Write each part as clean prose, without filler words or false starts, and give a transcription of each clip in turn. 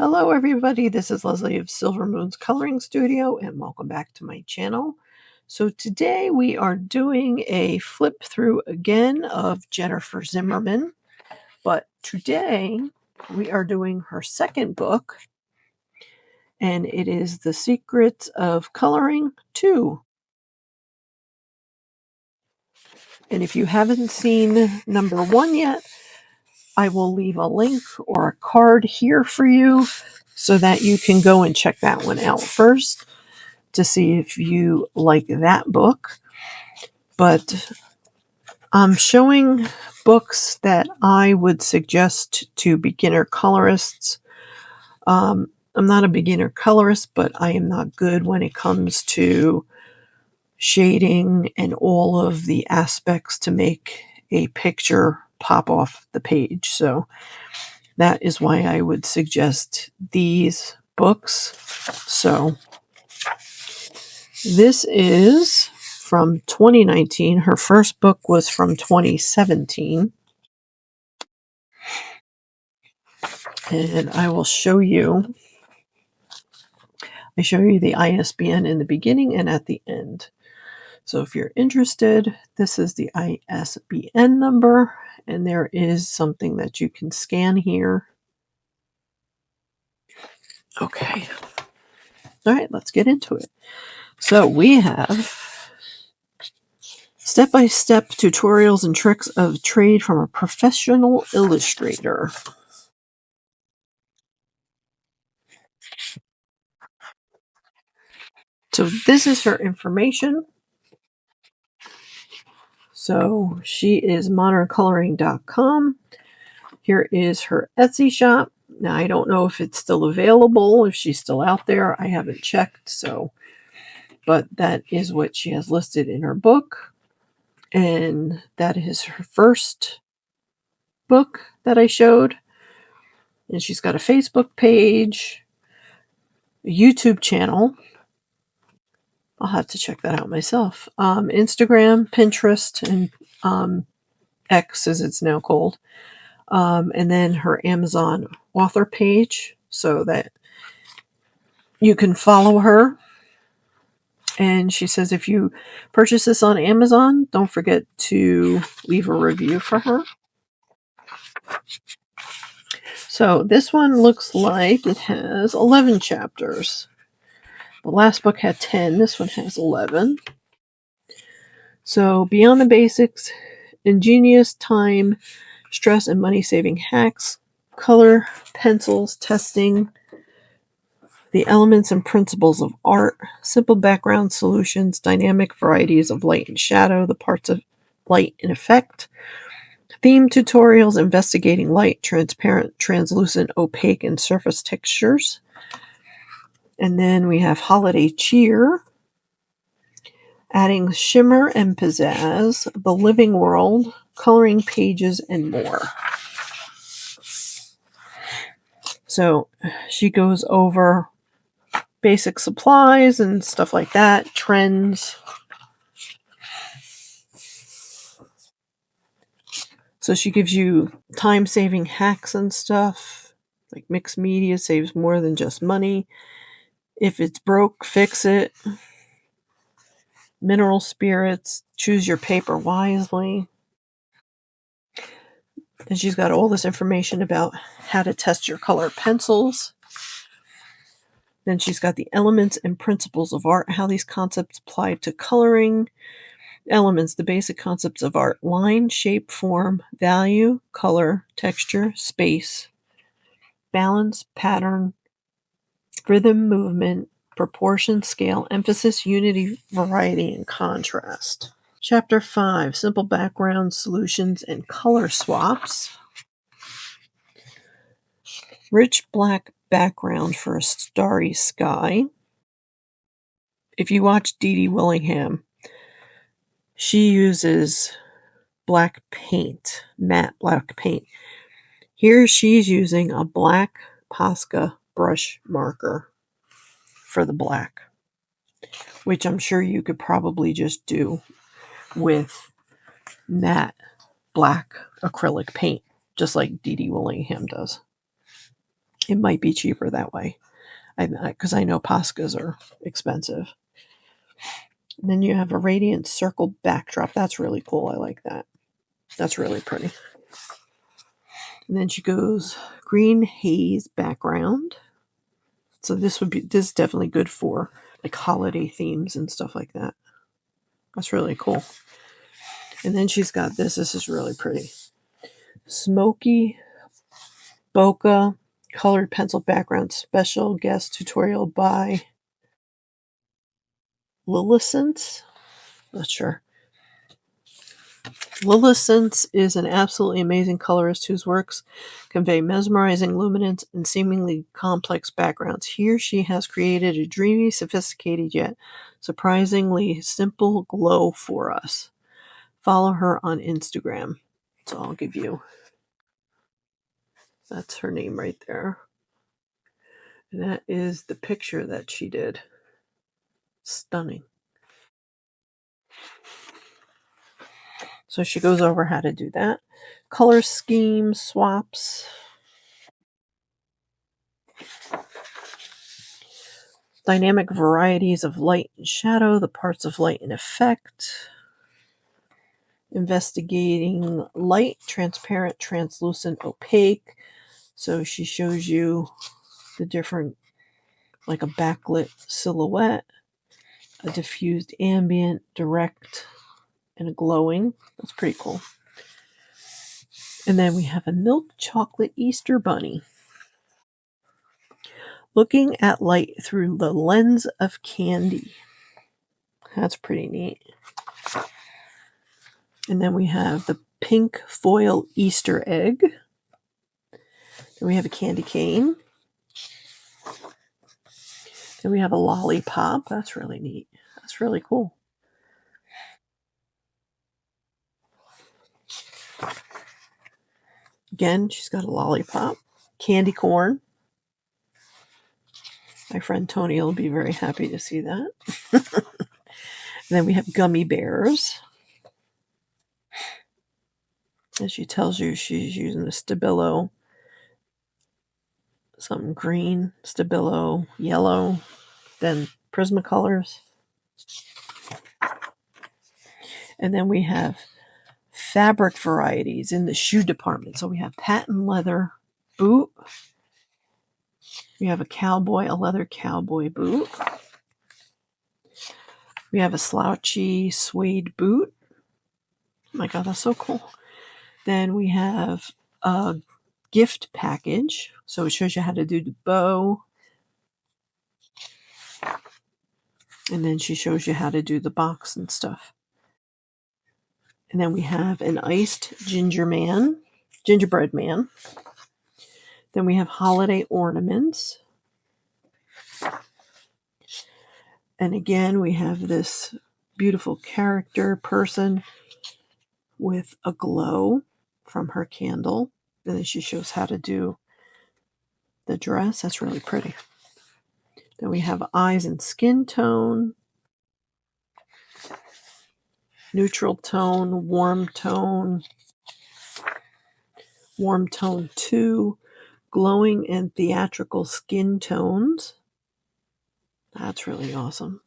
Hello everybody, this is Leslie of Silver Moon's Coloring Studio and welcome back to my channel. So today we are doing a flip through again of Jennifer Zimmerman, but today we are doing her second book and it is The Secrets of Coloring 2. And if you haven't seen number 1 yet, I will leave a link or a card here for you so that you can go and check that one out first to see if you like that book. But I'm showing books that I would suggest to beginner colorists. I'm not a beginner colorist, but I am not good when it comes to shading and all of the aspects to make a picture pop off the page. So that is why I would suggest these books. So this is from 2019. Her first book was from 2017. And I will show you. I show you the ISBN in the beginning and at the end. So if you're interested, this is the ISBN number, and there is something that you can scan here. Okay. All right, let's get into it. So we have step-by-step tutorials and tricks of trade from a professional illustrator. So this is her information. So she is moderncoloring.com. Here is her Etsy shop. Now, I don't know if it's still available, if she's still out there. I haven't checked, but that is what she has listed in her book. And that is her first book that I showed. And she's got a Facebook page, a YouTube channel. I'll have to check that out myself. Instagram, Pinterest, and X, as it's now called. And then her Amazon author page so that you can follow her. And she says if you purchase this on Amazon, don't forget to leave a review for her. So this one looks like it has 11 chapters. The last book had 10. This one has 11. So beyond the basics, ingenious time, stress, and money-saving hacks, color, pencils, testing, the elements and principles of art, simple background solutions, dynamic varieties of light and shadow, the parts of light and effect, theme tutorials, investigating light, transparent, translucent, opaque, and surface textures. And then we have holiday cheer, adding shimmer and pizzazz, the living world, coloring pages, and more. So she goes over basic supplies and stuff like that, trends. So she gives you time-saving hacks and stuff, like mixed media saves more than just money. If it's broke, fix it. Mineral spirits, choose your paper wisely. And she's got all this information about how to test your color pencils. Then she's got the elements and principles of art, how these concepts apply to coloring. Elements, the basic concepts of art: line, shape, form, value, color, texture, space, balance, pattern, rhythm, movement, proportion, scale, emphasis, unity, variety, and contrast. Chapter 5, simple background solutions and color swaps. Rich black background for a starry sky. If you watch Dee Dee Willingham, she uses black paint, matte black paint. Here she's using a black Posca brush marker for the black, which I'm sure you could probably just do with matte black acrylic paint, just like Dee Dee Willingham does. It might be cheaper that way, because I know Poscas are expensive. And then you have a radiant circle backdrop. That's really cool. I like that. That's really pretty. And then she goes green haze background. So this is definitely good for like holiday themes and stuff like that. That's really cool. And then she's got this. This is really pretty. Smoky bokeh colored pencil background, special guest tutorial by Lillicent. Not sure. Lillicent is an absolutely amazing colorist whose works convey mesmerizing luminance and seemingly complex backgrounds. Here she has created a dreamy, sophisticated yet surprisingly simple glow for us. Follow her on Instagram. So I'll give you, that's her name right there. And that is the picture that she did. Stunning. So she goes over how to do that. Color scheme, swaps. Dynamic varieties of light and shadow, the parts of light and effect. Investigating light, transparent, translucent, opaque. So she shows you the different, like a backlit silhouette, a diffused ambient, direct, and a glowing. That's pretty cool. And then we have a milk chocolate Easter bunny. Looking at light through the lens of candy. That's pretty neat. And then we have the pink foil Easter egg. Then we have a candy cane. Then we have a lollipop. That's really neat. That's really cool. Again, she's got a lollipop. Candy corn. My friend Tony will be very happy to see that. And then we have gummy bears. And she tells you she's using the Stabilo, something green, Stabilo, yellow, then Prismacolors. And then we have fabric varieties in the shoe department. So we have patent leather boot. We have a leather cowboy boot. We have a slouchy suede boot. Oh my God, that's so cool. Then we have a gift package. So it shows you how to do the bow. And then she shows you how to do the box and stuff. And then we have an iced gingerbread man. Then we have holiday ornaments. And again, we have this beautiful character person with a glow from her candle. And then she shows how to do the dress. That's really pretty. Then we have eyes and skin tone, neutral tone, warm tone 2, glowing and theatrical skin tones. That's really awesome.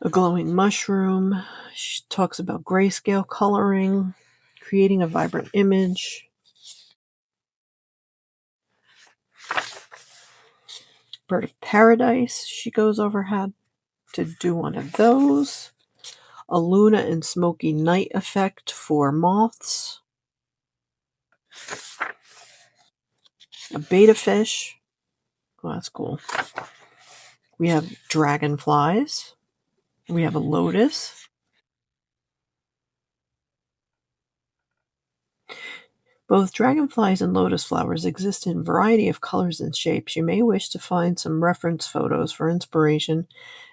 A glowing mushroom. She talks about grayscale coloring, creating a vibrant image. Bird of Paradise. She goes over how to do one of those. A Luna and Smoky Night effect for moths. A beta fish. Oh, that's cool. We have dragonflies. We have a lotus. Both dragonflies and lotus flowers exist in a variety of colors and shapes. You may wish to find some reference photos for inspiration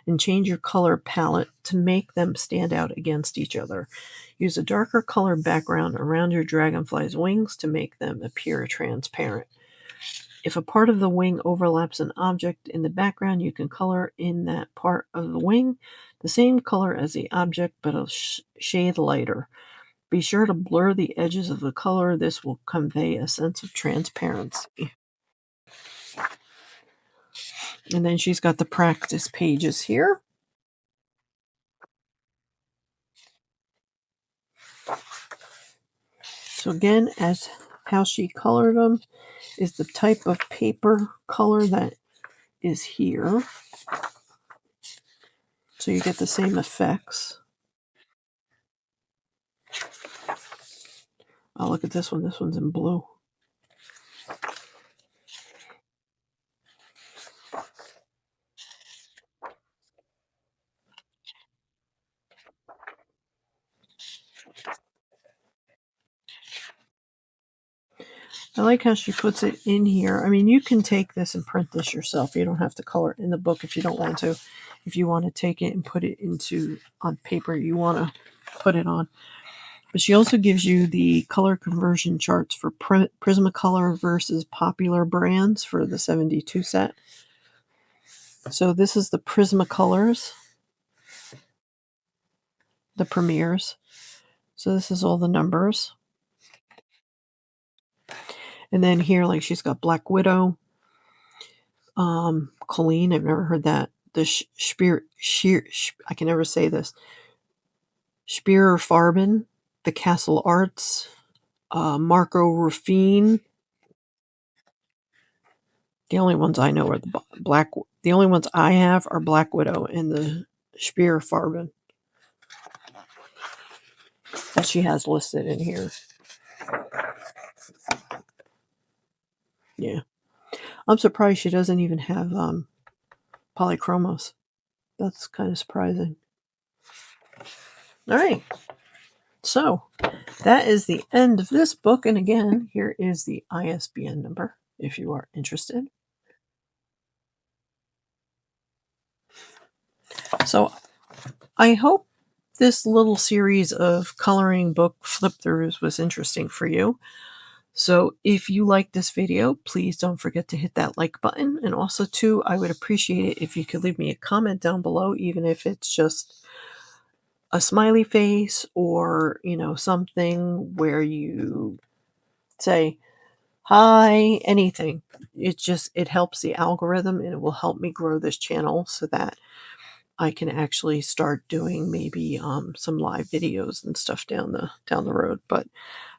and change your color palette to make them stand out against each other. Use a darker color background around your dragonfly's wings to make them appear transparent. If a part of the wing overlaps an object in the background, you can color in that part of the wing the same color as the object, but a shade lighter. Be sure to blur the edges of the color. This will convey a sense of transparency. And then she's got the practice pages here. So again, as how she colored them is the type of paper color that is here. So you get the same effects. Oh, look at this one. This one's in blue. I like how she puts it in here. I mean, you can take this and print this yourself. You don't have to color it in the book if you don't want to. If you want to take it and put it into on paper you want to put it on. But she also gives you the color conversion charts for Prismacolor versus popular brands for the 72 set. So this is the Prismacolors, the premieres. So this is all the numbers. And then here, like she's got Black Widow, Colleen, I've never heard that. The I can never say this. Spear Farben, the Castle Arts, Marco Ruffin. The only ones I know are the only ones I have are Black Widow and the Spear Farben that she has listed in here. Yeah. I'm surprised she doesn't even have polychromos. That's kind of surprising. All right. So that is the end of this book. And again, here is the ISBN number if you are interested. So I hope this little series of coloring book flip throughs was interesting for you. So if you like this video, please don't forget to hit that like button. And also too, I would appreciate it if you could leave me a comment down below, even if it's just a smiley face or, something where you say, hi, anything. It helps the algorithm and it will help me grow this channel so that I can actually start doing maybe some live videos and stuff down the road. But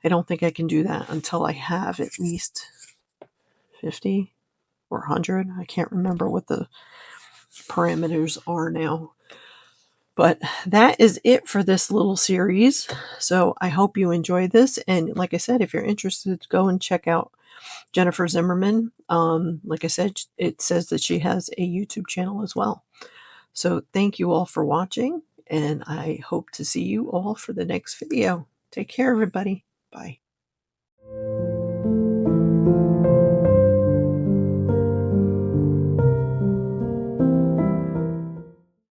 I don't think I can do that until I have at least 50 or 100. I can't remember what the parameters are now. But that is it for this little series. So I hope you enjoyed this. And like I said, if you're interested, go and check out Jennifer Zimmerman. Like I said, it says that she has a YouTube channel as well. So thank you all for watching, and I hope to see you all for the next video. Take care, everybody. Bye.